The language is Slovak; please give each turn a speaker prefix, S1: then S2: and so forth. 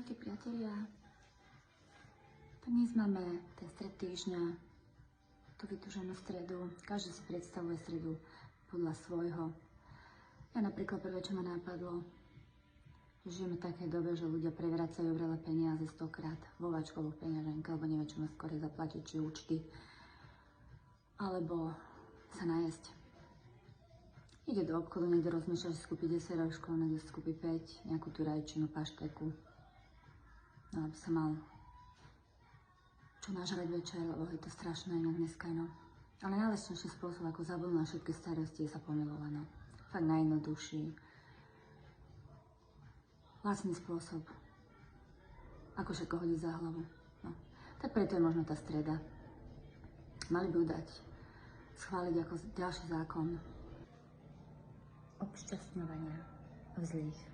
S1: Ahojte priatelia. Tak dnes máme ten stred týždňa, tú vytúženú stredu. Každý si predstavuje stredu podľa svojho. Ja napríklad prvé, čo ma napadlo, že žijeme v takej dobe, že ľudia prevracajú vrele peniaze 100-krát vo vačkovú peňaženke, alebo neviem, čo má skôr zaplatiť, či účty, alebo sa najesť. Ide do obchodu, niekto rozmýšľa, že si kúpi 10 rožkov, niekto si kúpi 5, nejakú tú rajčinu, pašteku. No, aby sa mal čo nažrať večer, lebo je to strašné inak dneska, no. Ale najlepší spôsob, ako zabudnúť na všetky starosti, je sa pomilovať, no. Fakt najjednoduchší, vlastný spôsob, ako všetko hodiť za hlavu, no. Tak preto je možno tá streda. Mali by ju dať schváliť ako ďalší zákon obšťastňovania v zlých.